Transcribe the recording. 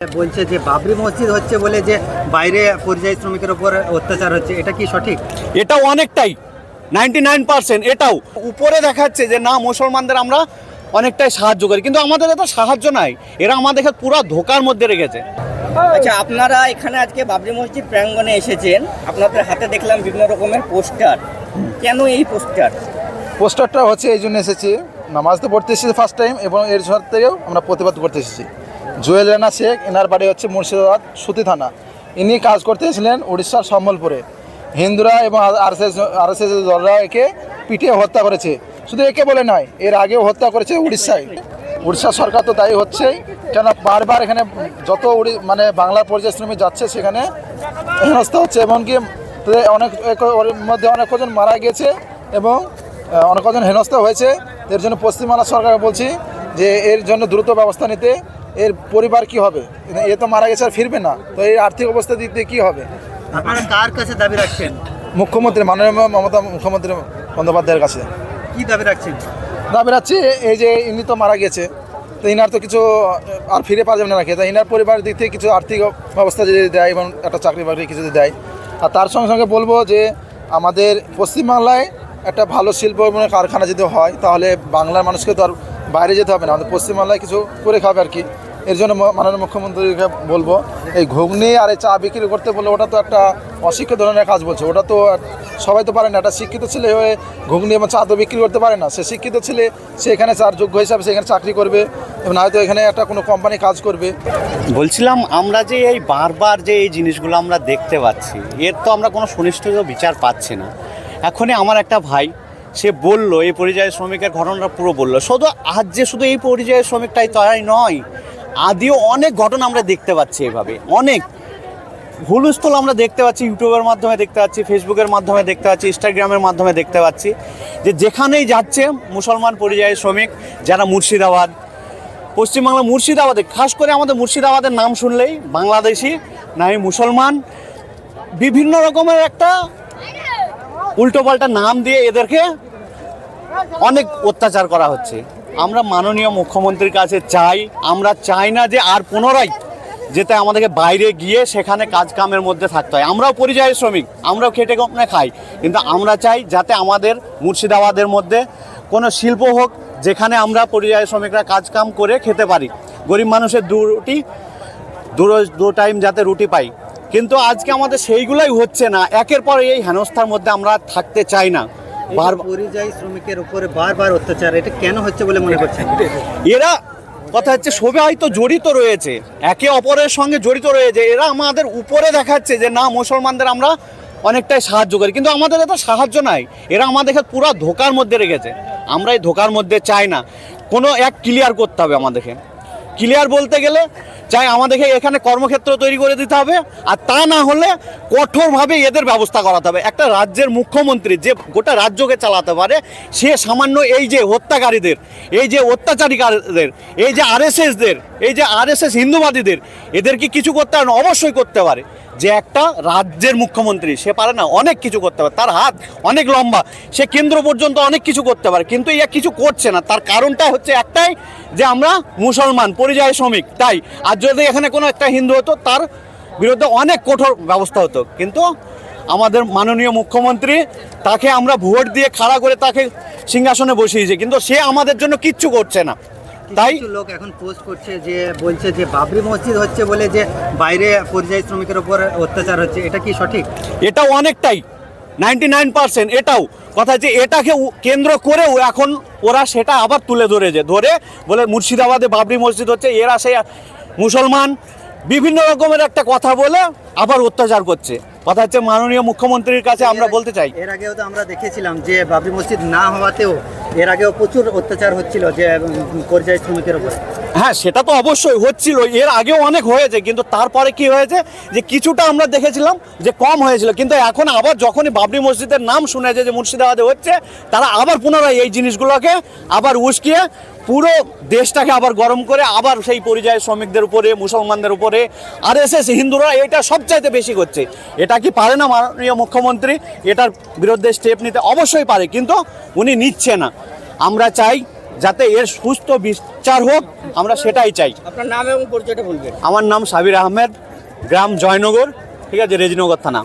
বলছে যে বাবরি মসজিদ হচ্ছে বলে যে বাইরে পরিযায়ী শ্রমিকের উপর অত্যাচার হচ্ছে, এটা কি সঠিক? এটাও অনেকটাই 99% এটাও উপরে দেখাচ্ছে যে না মুসলমানদের আমরা অনেকটাই সাহায্য করি, কিন্তু আমাদের এটা সাহায্য নাই, এরা আমাদেরকে পুরো ধোকার মধ্যে রেখেছে। আচ্ছা, আপনারা এখানে আজকে বাবরি মসজিদ প্রাঙ্গণে এসেছেন, আপনাদের হাতে দেখলাম বিভিন্ন রকমের পোস্টার। কেন এই পোস্টারটা হচ্ছে এই জন্য এসেছি, নামাজ তো পড়তে এসেছি ফার্স্ট টাইম, এবং এর সত্ত্বেও আমরা প্রতিবাদ করতে এসেছি। জুয়েল রানা শেখ, এনার বাড়ি হচ্ছে মুর্শিদাবাদ সুতি থানা। ইনি কাজ করতে এসেছিলেন উড়িষ্যার সম্বলপুরে। হিন্দুরা এবং আরএসএস দলরা একে পিটিয়ে হত্যা করেছে। শুধু একে বলে নয়, এর আগেও হত্যা করেছে উড়িষ্যায়। উড়িষ্যা সরকার তো দায়ী হচ্ছেই, কেন বারবার এখানে যত বাংলার পরিযায়ী শ্রমিক যাচ্ছে সেখানে হেনস্থা হচ্ছে, এমনকি ওর মধ্যে অনেক কজন মারা গিয়েছে এবং অনেক কজন হেনস্থা হয়েছে। এর জন্য পশ্চিমবাংলা সরকার বলছি যে এর জন্য দ্রুত ব্যবস্থা নিতে। এর পরিবার কি হবে? এ তো মারা গেছে আর ফিরবে না, তো এই আর্থিক অবস্থা দিক দিয়ে কী হবে? আপনারা কার কাছে দাবি রাখছেন? মুখ্যমন্ত্রী মাননীয় মমতা মুখ্যমন্ত্রী বন্দ্যোপাধ্যায়ের কাছে কি দাবি রাখছেন? দাবি রাখছি এই যে ইনি তো মারা গেছে, তো ইনার তো কিছু আর ফিরে পাওয়া যাবে না রাখে, তাই ইনার পরিবারের দিক থেকে কিছু আর্থিক ব্যবস্থা যদি দেয় এবং একটা চাকরি বাকরি কিছু যদি দেয়। আর তার সঙ্গে সঙ্গে বলবো যে আমাদের পশ্চিমবাংলায় একটা ভালো শিল্প এবং কারখানা যদি হয়, তাহলে বাংলার মানুষকে তো আর বাইরে যেতে হবে না, আমাদের পশ্চিমবাংলায় কিছু করে খাবে আর কি। এর জন্য মাননীয় মুখ্যমন্ত্রীকে বলবো, এই ঘুগনি আর এই চা বিক্রি করতে বললে ওটা তো একটা অশিক্ষিত ধরনের কাজ বলছে। ওটা তো সবাই তো পারে না। একটা শিক্ষিত ছেলে হয়ে ঘুগনি এবং চা তো বিক্রি করতে পারে না। সে শিক্ষিত ছেলে, সে এখানে চার যোগ্য হিসাবে সেখানে চাকরি করবে এবং হয়তো এখানে একটা কোনো কোম্পানি কাজ করবে। বলছিলাম আমরা যে এই বারবার যে এই জিনিসগুলো আমরা দেখতে পাচ্ছি, এর তো আমরা কোনো সুনিষ্ঠ বিচার পাচ্ছি না। এখনই আমার একটা ভাই, সে বলল এই পরিযায়ী শ্রমিকের ঘটনাটা পুরো বললো। শুধু এই পরিযায়ী শ্রমিকটাই তাই নয়, আদিও অনেক ঘটনা আমরা দেখতে পাচ্ছি। এভাবে অনেক হুলস্থুল আমরা দেখতে পাচ্ছি, ইউটিউবের মাধ্যমে দেখতে পাচ্ছি, ফেসবুকের মাধ্যমে দেখতে পাচ্ছি, ইনস্টাগ্রামের মাধ্যমে দেখতে পাচ্ছি যে যেখানেই যাচ্ছে মুসলমান পরিযায়ী শ্রমিক যারা মুর্শিদাবাদ, পশ্চিমবাংলা মুর্শিদাবাদে, খাস করে আমাদের মুর্শিদাবাদের নাম শুনলেই বাংলাদেশি নাই মুসলমান, বিভিন্ন রকমের একটা উল্টোপাল্টা নাম দিয়ে এদেরকে অনেক অত্যাচার করা হচ্ছে। আমরা মাননীয় মুখ্যমন্ত্রীর কাছে চাই, আমরা চাই না যে আর পুনরায় যেতে আমাদেরকে বাইরে গিয়ে সেখানে কাজ কামের মধ্যে থাকতে হয়। আমরাও পরিযায়ী শ্রমিক, আমরাও খেটে কমনে খাই, কিন্তু আমরা চাই যাতে আমাদের মুর্শিদাবাদের মধ্যে কোনো শিল্প হোক যেখানে আমরা পরিযায়ী শ্রমিকরা কাজ কাম করে খেতে পারি, গরিব মানুষের দু টাইম যাতে রুটি পাই। কিন্তু আজকে আমাদের সেইগুলোই হচ্ছে না। একের পর এই হেনস্থার মধ্যে আমরা থাকতে চাই না। পরিযায়ী শ্রমিকের উপরে বারবার অত্যাচার, এটা কেন হচ্ছে বলে মনে করছেন? এরা কথা হচ্ছে সবাই তো জড়িত রয়েছে, একে অপরের সঙ্গে জড়িত রয়েছে। এরা আমাদের উপরে দেখাচ্ছে যে না মুসলমানদের আমরা অনেকটাই সাহায্য করি, কিন্তু আমাদের এটা সাহায্য নাই, এরা আমাদেরকে পুরো ধোকার মধ্যে রেখেছে। আমরা এই ধোকার মধ্যে চাই না। কোনো এক ক্লিয়ার করতে হবে আমাদেরকে। ক্লিয়ার বলতে গেলে চাই আমাদেরকে এখানে কর্মক্ষেত্র তৈরি করে দিতে হবে, আর তা না হলে কঠোরভাবে এদের ব্যবস্থা করাতে হবে। একটা রাজ্যের মুখ্যমন্ত্রী যে গোটা রাজ্যকে চালাতে পারে, সে সামান্য এই যে হত্যাকারীদের, এই যে অত্যাচারীকারীদের, এই যে আরএসএসদের, এই যে আরএসএস হিন্দুবাদীদের, এদেরকে কিছু করতে পারে না? অবশ্যই করতে পারে। যে একটা রাজ্যের মুখ্যমন্ত্রী, সে পারে না? অনেক কিছু করতে পারে, তার হাত অনেক লম্বা, সে কেন্দ্র পর্যন্ত অনেক কিছু করতে পারে, কিন্তু ইয়া কিছু করছে না। তার কারণটা হচ্ছে একটাই, যে আমরা মুসলমান পরিযায়ী শ্রমিক তাই। আর যদি এখানে কোনো একটা হিন্দু হতো, তার বিরুদ্ধে অনেক কঠোর ব্যবস্থা হতো। কিন্তু আমাদের মাননীয় মুখ্যমন্ত্রী, তাকে আমরা ভোট দিয়ে খাড়া করে তাকে সিংহাসনে বসিয়েছে, কিন্তু সে আমাদের জন্য কিচ্ছু করছে না। তাই লোক এখন পোস্ট করছে যে বলছে যে বাবরি মসজিদ হচ্ছে বলে যে বাইরে পরিযায়ী শ্রমিকের উপর অত্যাচার হচ্ছে, এটা কি সঠিক? এটাও অনেকটাই 99% এটাও কথা যে এটাকে কেন্দ্র করেও এখন ওরা সেটা আবার তুলে ধরে বলে মুর্শিদাবাদে বাবরি মসজিদ হচ্ছে, এরা সেই মুসলমান বিভিন্ন রকমের একটা কথা বলে আবার অত্যাচার করছে। কথা হচ্ছে মাননীয় মুখ্যমন্ত্রীর কাছে আমরা বলতে চাই, এর আগেও তো আমরা দেখেছিলাম যে বাবরি মসজিদ না হওয়াতেও এর আগেও প্রচুর অত্যাচার হচ্ছিল যে পরিযায়ী শ্রমিকের উপর। হ্যাঁ, সেটা তো অবশ্যই হচ্ছিল, এর আগেও অনেক হয়েছে, কিন্তু তারপরে কি হয়েছে যে কিছুটা আমরা দেখেছিলাম যে কম হয়েছিল, কিন্তু এখন আবার যখনই বাবরি মসজিদের নাম শুনেছে যে মুর্শিদাবাদে হচ্ছে, তারা আবার পুনরায় এই জিনিসগুলোকে আবার উস্কিয়ে পুরো দেশটাকে আবার গরম করে আবার সেই পরিযায়ী শ্রমিকদের উপরে, মুসলমানদের উপরে, আরএসএস হিন্দুরা এটা সবচাইতে বেশি করছে। এটা কি পারে না মাননীয় মুখ্যমন্ত্রী এটার বিরুদ্ধে স্টেপ নিতে? অবশ্যই পারে, কিন্তু উনি নিচ্ছে না। আমরা চাই যাতে এর সুস্থ বিচার হোক, আমরা সেটাই চাই। আপনার নাম এবং পরিচয়টা বলবেন। আমার নাম সাবির আহমেদ, গ্রাম জয়নগর, ঠিক আছে, রেজিনগর থানা।